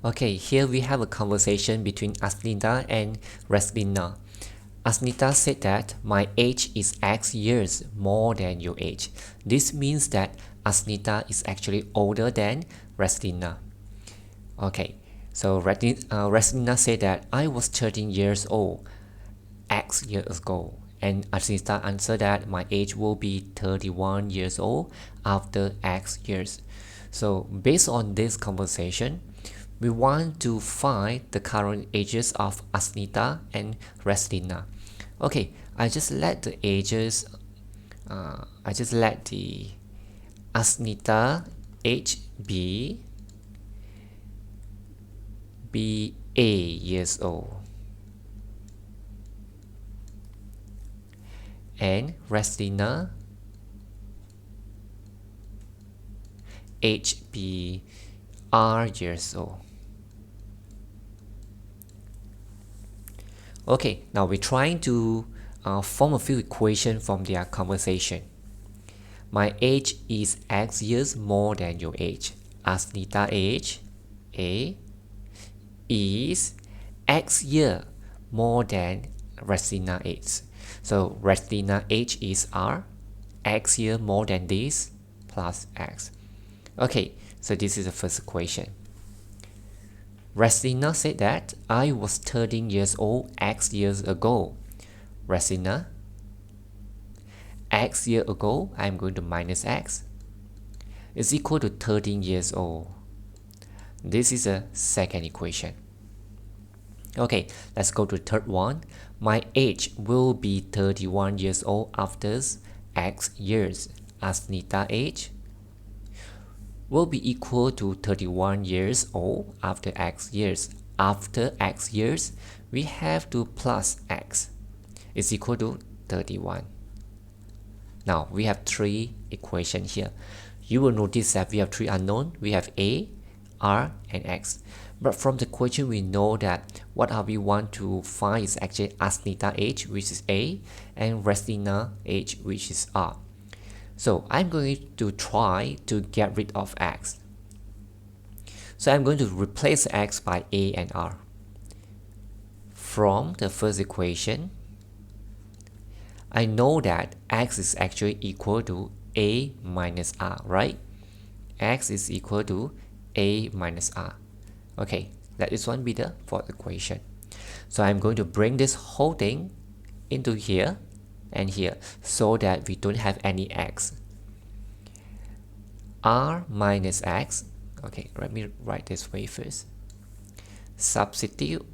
Okay, here we have a conversation between Asnita and Reslina. Asnita said that my age is X years more than your age. This means that Asnita is actually older than Reslina. Okay, so Reslina said that I was 13 years old X years ago. And Asnita answered that my age will be 31 years old after X years. So based on this conversation, we want to find the current ages of Asnita and Reslina. Okay, I just let the Asnita age be A years old and Reslina age be R years old. Okay, now we're trying to form a few equations from their conversation. My age is X years more than your age. Asnita age A is X year more than Reslina age. So Reslina age is R, X year more than this plus X. Okay, so this is the first equation. Reslina said that I was 13 years old X years ago. Reslina, X year ago, I'm going to minus X, is equal to 13 years old. This is a second equation. Okay, let's go to the third one. My age will be 31 years old after X years. Asnita age will be equal to 31 years old after X years. After X years, we have to plus X is equal to 31. Now we have three equations here. You will notice that we have three unknown. We have A, R, and X. But from the question we know that what we want to find is actually Asnita age, which is A, and Reslina age, which is R. So I'm going to try to get rid of X. So I'm going to replace X by A and R. From the first equation, I know that X is actually equal to A minus R, right? X is equal to A minus R. Okay, let this one be the fourth equation. So I'm going to bring this whole thing into here and here so that we don't have any X. R minus X. Okay, let me write this way first. Substitute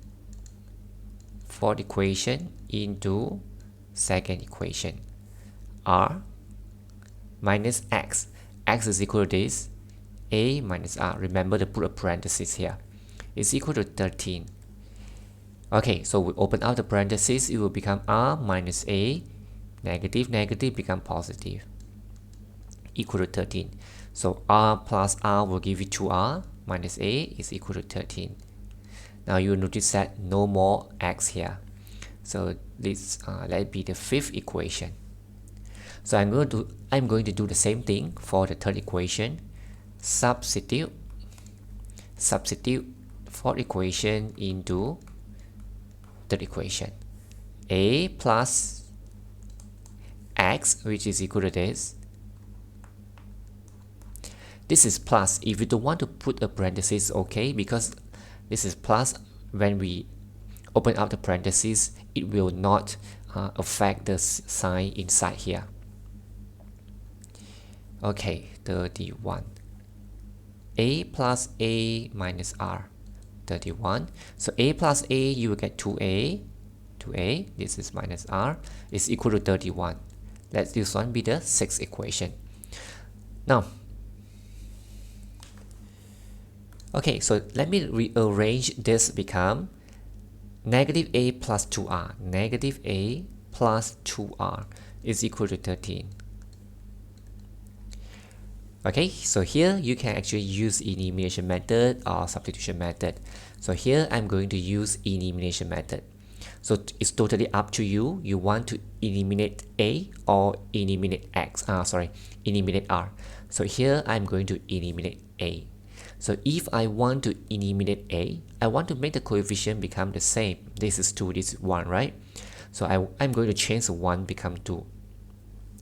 fourth equation into second equation. R minus X. X is equal to this. A minus R. Remember to put a parenthesis here. Is equal to 13. Okay, so we open up the parenthesis. It will become R minus A. Negative, negative become positive. Equal to 13. So R plus R will give you 2R minus A is equal to 13. Now you will notice that no more X here. So this let it be the fifth equation. So I'm going to do the same thing for the third equation. Substitute fourth equation into third equation. A plus X, which is equal to this. This is plus. If you don't want to put a parenthesis, okay, because this is plus. When we open up the parenthesis, it will not affect the sign inside here. Okay, 31. A plus A minus R, 31. So A plus A, you will get 2A. This is minus R, is equal to 31. Let this one be the sixth equation. Now, okay, so let me rearrange this become negative A plus 2R. Negative A plus 2R is equal to 13. Okay, so here you can actually use elimination method or substitution method. So here I'm going to use elimination method. So it's totally up to you. You want to eliminate A or eliminate eliminate R. So here I'm going to eliminate A. So if I want to eliminate A, I want to make the coefficient become the same. This is 2, this is 1, right? So I'm going to change the 1 become 2.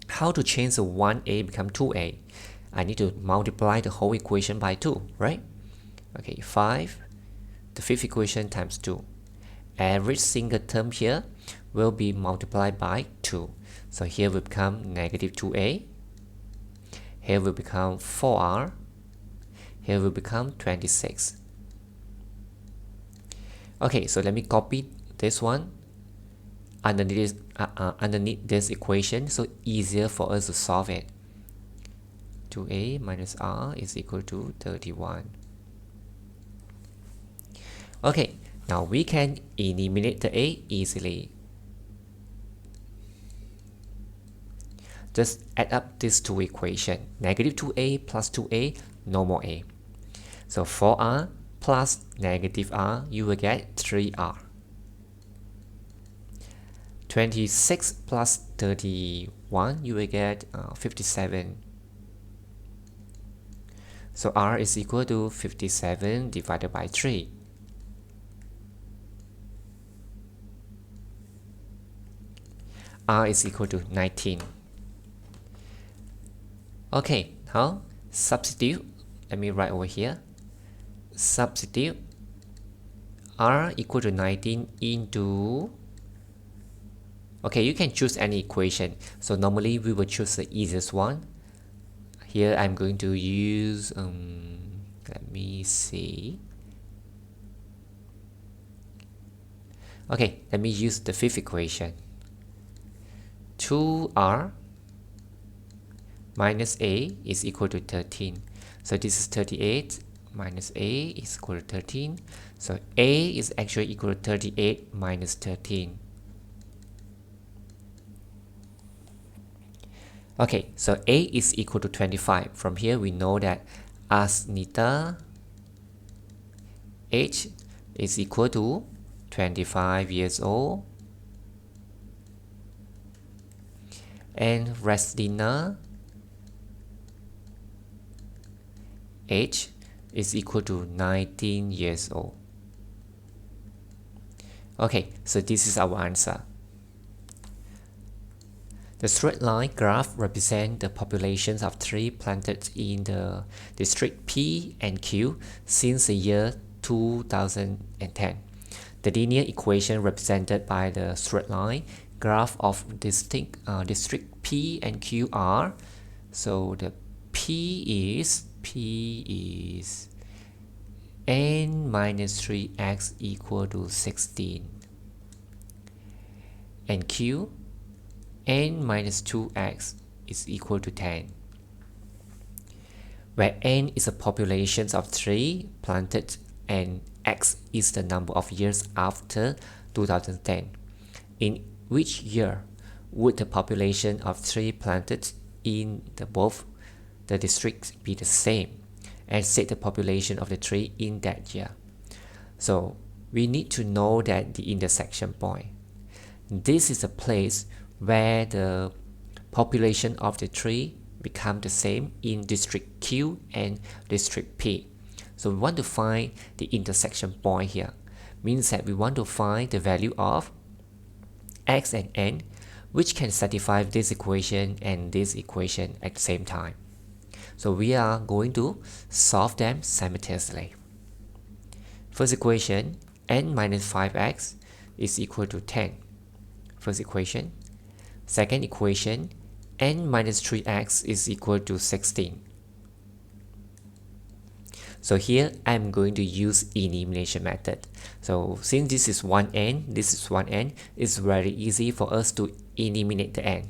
How to change the 1A become 2A? I need to multiply the whole equation by 2, right? Okay, 5, the fifth equation times 2. Every single term here will be multiplied by 2. So here will become negative 2A. Here will become 4R. Here will become 26. Okay, so let me copy this one underneath this equation, so easier for us to solve it. 2A minus R is equal to 31. Okay, now we can eliminate the A easily. Just add up these two equations. Negative 2A plus 2A, no more A. So 4R plus negative R, you will get 3R. 26 plus 31, you will get 57. So R is equal to 57 divided by 3. R is equal to 19. Okay, now substitute. Let me write over here. Substitute R equal to 19 into... Okay, you can choose any equation. So normally we will choose the easiest one. Here I'm going to use, let me see. Okay, let me use the fifth equation. 2R minus A is equal to 13. So this is 38 minus A is equal to 13. So A is actually equal to 38 minus 13. Okay, so A is equal to 25. From here we know that Asnita age is equal to 25 years old, and Resdina age is equal to 19 years old. Okay, so this is our answer. The straight line graph represents the populations of trees planted in the district P and Q since the year 2010. The linear equation represented by the straight line graph of district P and Q are, so the P is n minus 3x equal to 16, and Q n minus 2x is equal to 10, where n is a population of trees planted and x is the number of years after 2010. In which year would the population of trees planted in both the districts be the same, and set the population of the tree in that year? So we need to know that the intersection point. This is a place where the population of the tree become the same in district Q and district P. So we want to find the intersection point here. Means that we want to find the value of x and n, which can satisfy this equation and this equation at the same time. So we are going to solve them simultaneously. First equation, n minus 5x is equal to 10. First equation. Second equation, n minus 3x is equal to 16. So here I'm going to use elimination method. So since this is 1n, this is 1n, it's very easy for us to eliminate the n.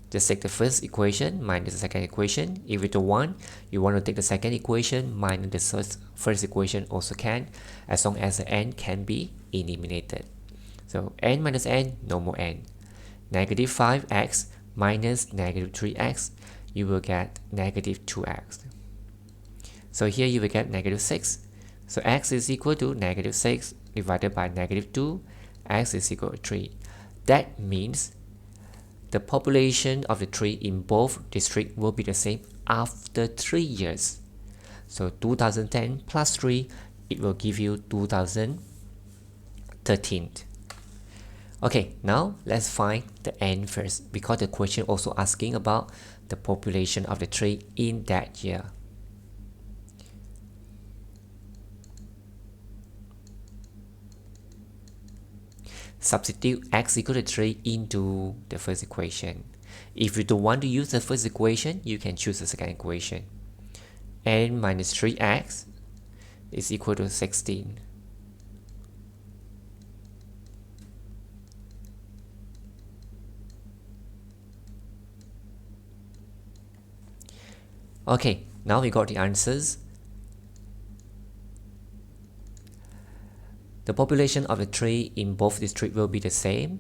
Just take the first equation minus the second equation. If it's a 1, you want to take the second equation minus the first equation also can, as long as the n can be eliminated. So n minus n, no more n. Negative 5x minus negative 3x, you will get negative 2x. So here you will get negative 6. So x is equal to negative 6 divided by negative 2, x is equal to 3. That means the population of the tree in both districts will be the same after 3 years. So 2010 plus 3, it will give you 2013. Okay, now let's find the n first, because the question also asking about the population of the tree in that year. Substitute x equal to 3 into the first equation. If you don't want to use the first equation, you can choose the second equation. N minus 3x is equal to 16. Okay, now we got the answers. The population of the tree in both districts will be the same.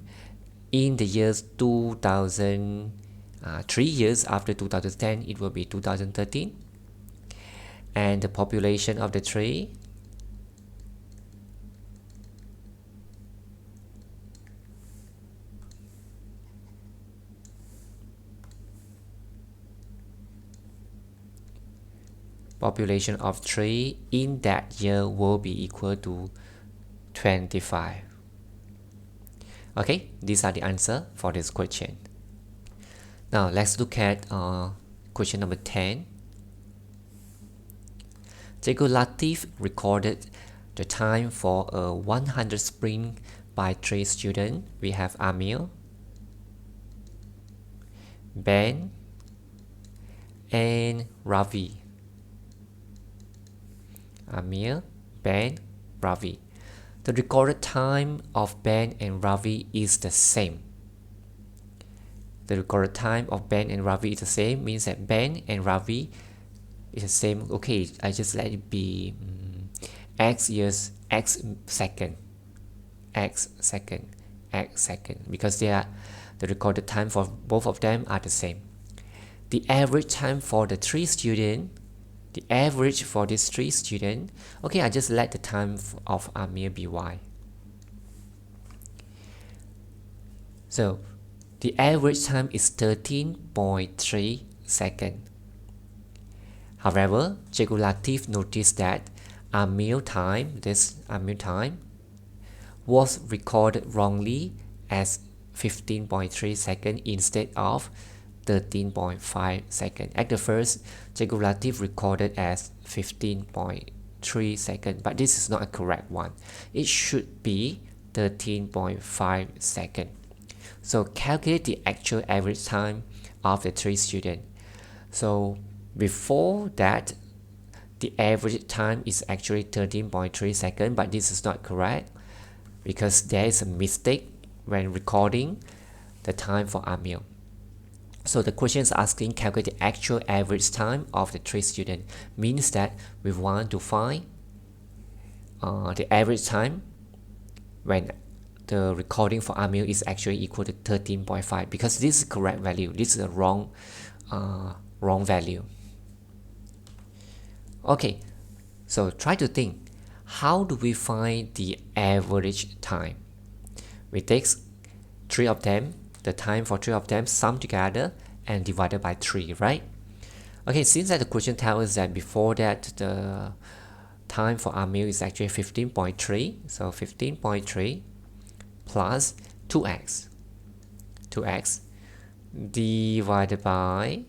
In the years 2000, 3 years after 2010, it will be 2013. And the population of the tree in that year will be equal to 25. Okay, these are the answer for this question. Now let's look at question number 10. Jacob Latif recorded the time for a 100 sprint by 3 students. We have Amir, Ben, and Ravi. Amir, Ben, Ravi. The recorded time of Ben and Ravi is the same. The recorded time of Ben and Ravi is the same, means that Ben and Ravi is the same. Okay, I just let it be x years, x second, because they are the recorded time for both of them are the same. The average time for the 3 students, the average for these 3 students, okay, I just let the time of Amir be y. So the average time is 13.3 seconds. However, Jacob Latif noticed that Amir time, was recorded wrongly as 15.3 seconds instead of 13.5 seconds. At the first, Jacob Latif recorded as 15.3 seconds, but this is not a correct one. It should be 13.5 seconds. So calculate the actual average time of the 3 students. So before that, the average time is actually 13.3 seconds, but this is not correct because there is a mistake when recording the time for Amir. So the question is asking calculate the actual average time of the 3 students. Means that we want to find the average time when the recording for Amir is actually equal to 13.5, because this is the correct value. This is a wrong value. Okay, so try to think, how do we find the average time? We take 3 of them, the time for 3 of them, sum together and divided by 3, right? Okay, since that the question tells us that before that the time for Amir is actually 15.3, so 15.3 plus 2x divided by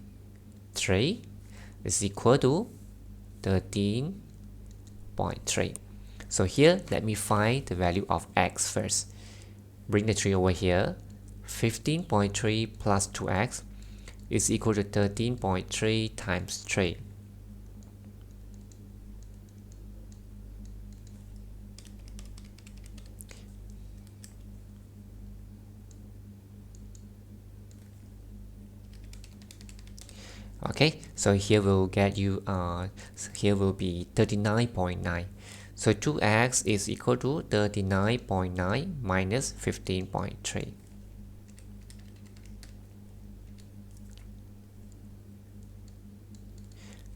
3 is equal to 13.3. So here, let me find the value of x first. Bring the 3 over here. 15.3 plus 2x is equal to 13.3 times 3. Okay, so here will get you here will be 39.9. So 2x is equal to 39.9 minus 15.3.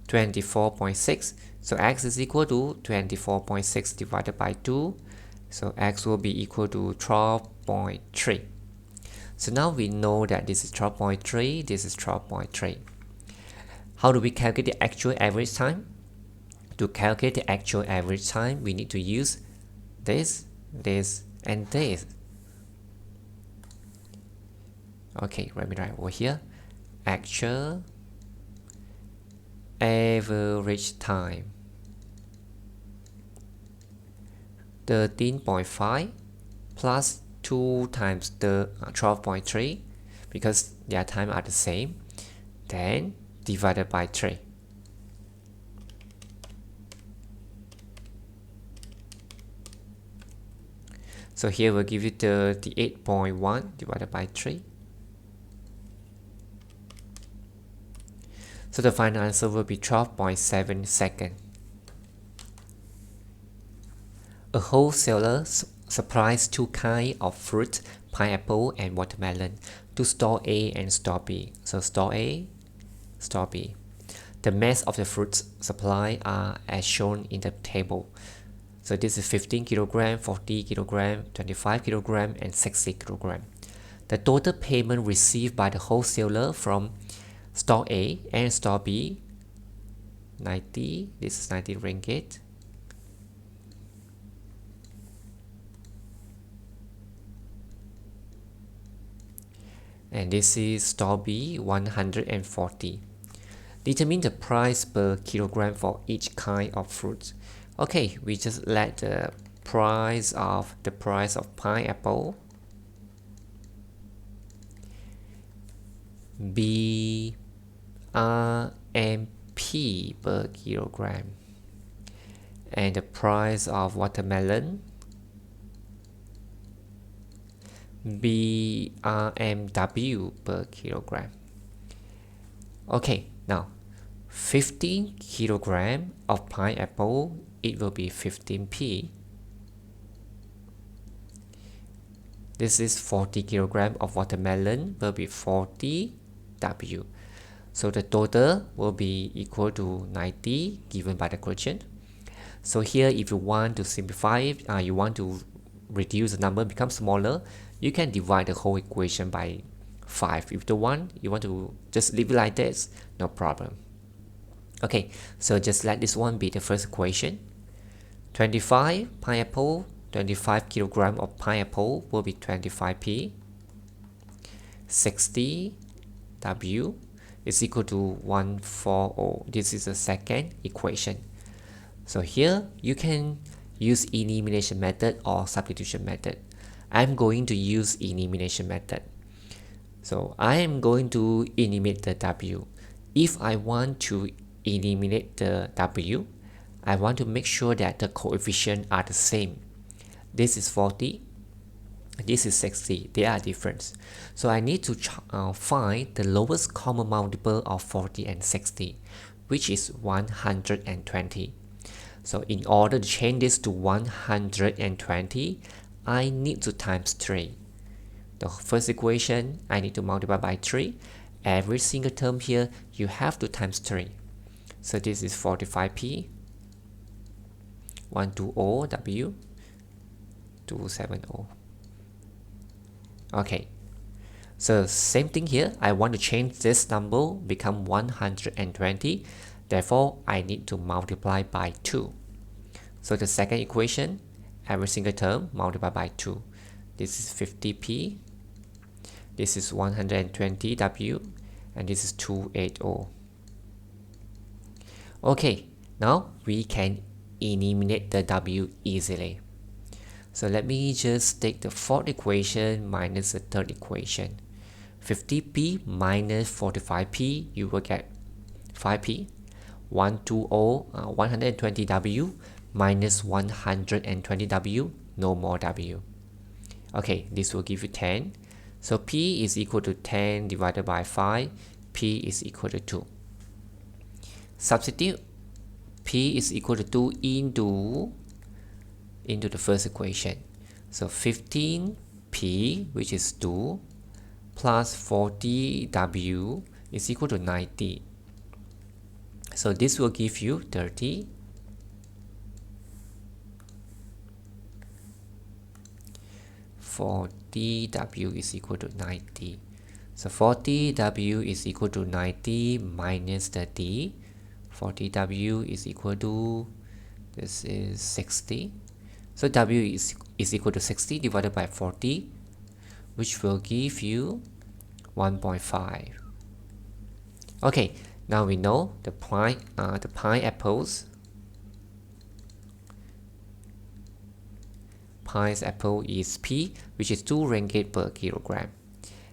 $24.6. So x is equal to 24.6 divided by 2. So x will be equal to 12.3. So now we know that this is 12.3, this is 12.3. How do we calculate the actual average time? To calculate the actual average time, we need to use this, and this. Okay, let me write over here. Actual average time 13.5 plus 2 times the 12.3 because their time are the same, then divided by 3. So here we'll give you 38.1 divided by 3. So the final answer will be 12.7 seconds. A wholesaler supplies two kinds of fruit, pineapple and watermelon, to store A and store B. So store A, store B. The mass of the fruits supply are as shown in the table. So this is 15 kg, 40 kg, 25 kg and 60 kg. The total payment received by the wholesaler from store A and store B, 90, this is 90 ringgit. And this is store B, 140. Determine the price per kilogram for each kind of fruit. Okay, we just let the price of pineapple be RMP per kilogram, and the price of watermelon BRMW per kilogram. Okay, now 15 kilogram of pineapple, it will be 15p. This is 40 kilogram of watermelon will be 40W. So the total will be equal to 90 given by the question. So here if you want to simplify it, you want to reduce the number, become smaller, you can divide the whole equation by 5. If you want to just leave it like this, no problem. Okay, so just let this one be the first equation. 25 pineapple, 25 kilogram of pineapple will be 25p. 60W is equal to 140. This is the second equation. So here you can use elimination method or substitution method. I'm going to use elimination method. So I am going to eliminate the W. If I want to eliminate the W, I want to make sure that the coefficients are the same. This is 40, this is 60, they are different. So I need to find the lowest common multiple of 40 and 60, which is 120. So in order to change this to 120, I need to times 3. The first equation, I need to multiply by 3. Every single term here, you have to times 3. So this is 45p, 120W, 270. Okay, so same thing here. I want to change this number become 120. Therefore, I need to multiply by 2. So the second equation, every single term multiply by 2. This is 50p, this is 120W, and this is 280. Okay, now we can eliminate the W easily. So let me just take the fourth equation minus the third equation. 50p minus 45p, you will get 5p. 120W minus 120W, no more W. Okay, this will give you 10. So P is equal to 10 divided by 5. P is equal to 2. Substitute P is equal to 2 into the first equation. So 15P, which is 2, plus 40W is equal to 90. So this will give you 30. 40W is equal to 90. So 40W is equal to 90 minus 30. 40W is equal to, this is 60. So W is equal to 60 divided by 40, which will give you 1.5. Okay, now we know the pineapples. Pineapple is P, which is 2 ringgit per kilogram,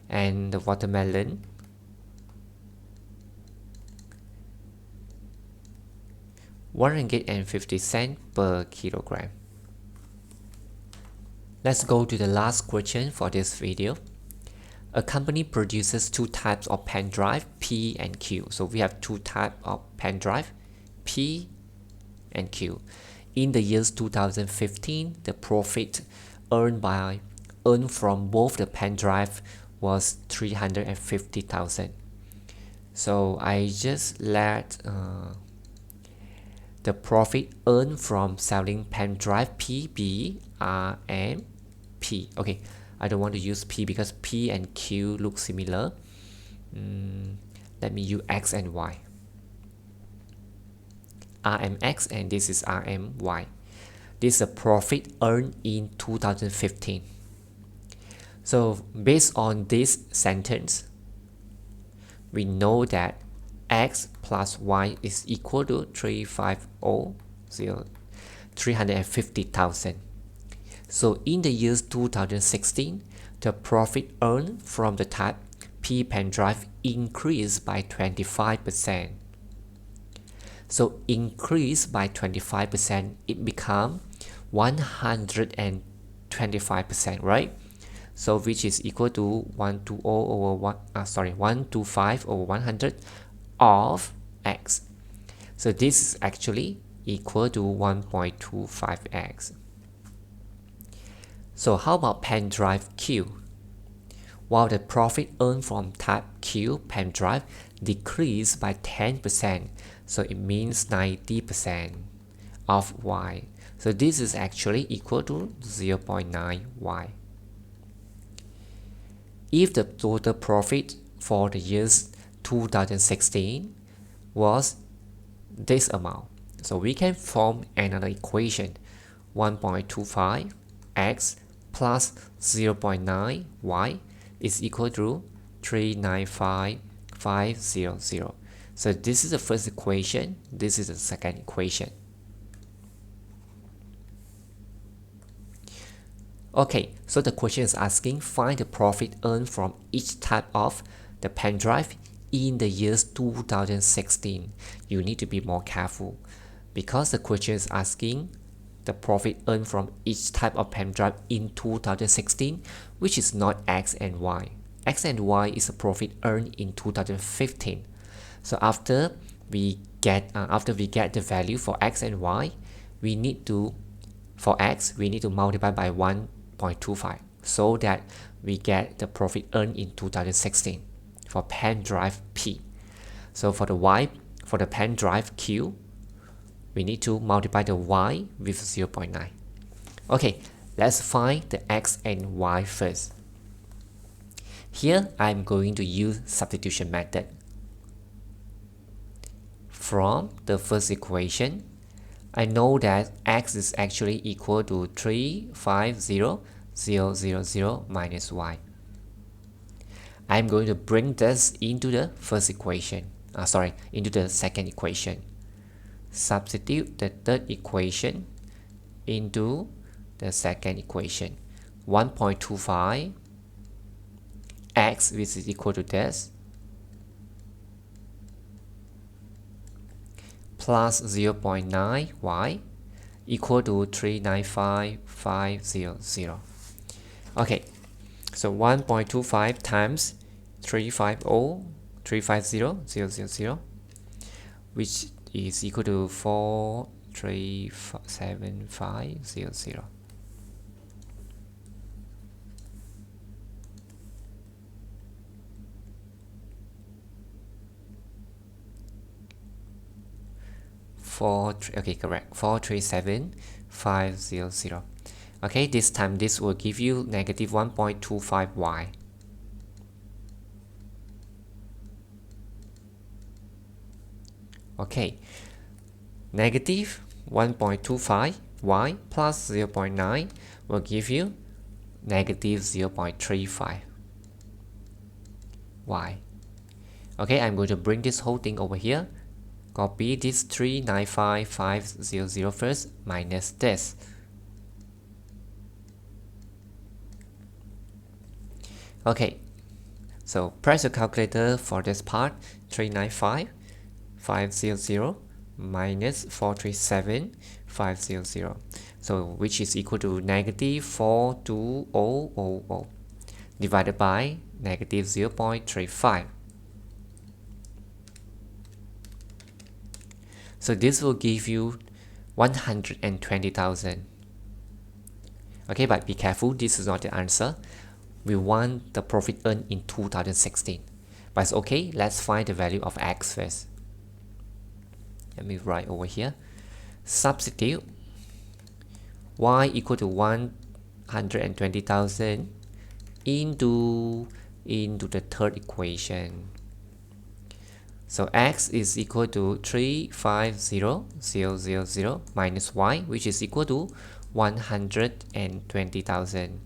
and the watermelon, 1 ringgit and 50 cents per kilogram. Let's go to the last question for this video. A company produces two types of pen drive, P and Q. So we have two types of pen drive, P and Q. In the years 2015, the profit earned from both the pen drive was 350,000. So I just let the profit earned from selling pen drive P be RM P. Okay, I don't want to use P because P and Q look similar. Let me use X and Y. RMX and this is RMY. This is a profit earned in 2015. So based on this sentence, we know that X plus Y is equal to 350,000. So in the years 2016, the profit earned from the type P pen drive increased by 25%. So increase by 25%, it become 125%, right? So which is equal to 125 over 100 of X. So this is actually equal to 1.25x. So how about pen drive Q? While the profit earned from type Q pen drive decreased by 10%, so it means 90% of Y. So this is actually equal to 0.9Y. If the total profit for the years 2016 was this amount, so we can form another equation, 1.25x plus 0.9y is equal to 395,500. So this is the first equation, this is the second equation. Okay, so the question is asking find the profit earned from each type of the pen drive in the years 2016. You need to be more careful because the question is asking the profit earned from each type of pen drive in 2016, which is not X and Y. X and Y is a profit earned in 2015. So after we get the value for X and Y, we need to, for X, we need to multiply by 1.25 so that we get the profit earned in 2016 for pen drive P. So for the Y, for the pen drive Q, we need to multiply the Y with 0.9. Okay, let's find the X and Y first. Here, I'm going to use substitution method. From the first equation, I know that X is actually equal to 350,000 minus Y. I'm going to bring this into the first equation, into the second equation. Substitute the third equation into the second equation. 1.25 x, which is equal to this, plus 0.9 y equal to 395,500. Okay, so 1.25 times 350,000, which is equal to 437,500. Okay, correct, 437,500. Okay, this time this will give you negative 1.25y. Okay, negative 1.25 y plus 0.9 will give you negative 0.35 y. Okay, I'm going to bring this whole thing over here. Copy this 395500 first minus this. Okay, so press your calculator for this part. 395500 minus 437500. So which is equal to negative 42000 divided by negative 0.35. So this will give you 120,000. Okay, but be careful, this is not the answer. We want the profit earned in 2016. But it's okay, let's find the value of x first. Let me write over here. Substitute y equal to 120,000 into the third equation. So x is equal to 350000 minus y, which is equal to 120,000.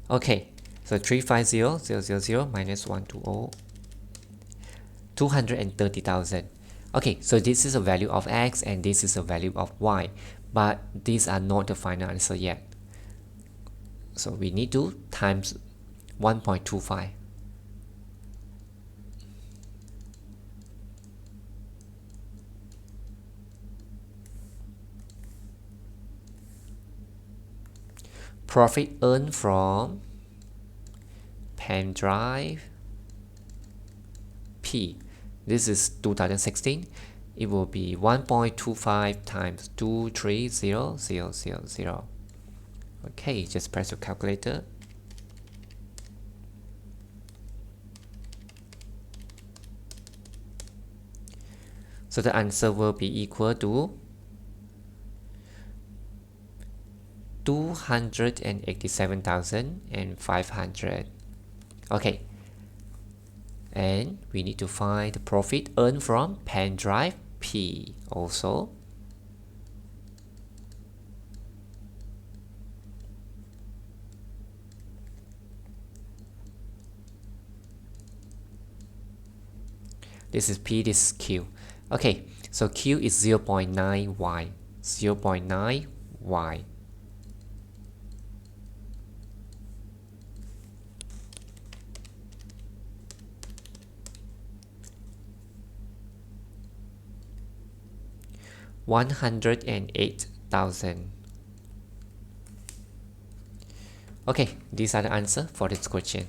Okay, so 350000 minus 120, 230,000. Okay, so this is a value of x and this is a value of y, but these are not the final answer yet. So we need to times 1.25. Profit earned from pen drive P. This is 2016. It will be 1.25 times 230,000. Okay, just press your calculator. So the answer will be equal to 287,500. Okay, and we need to find the profit earned from pen drive P also. This is P, this is Q. Okay, so Q is 0.9y, 0.9y. $108,000. Okay, these are the answers for this question.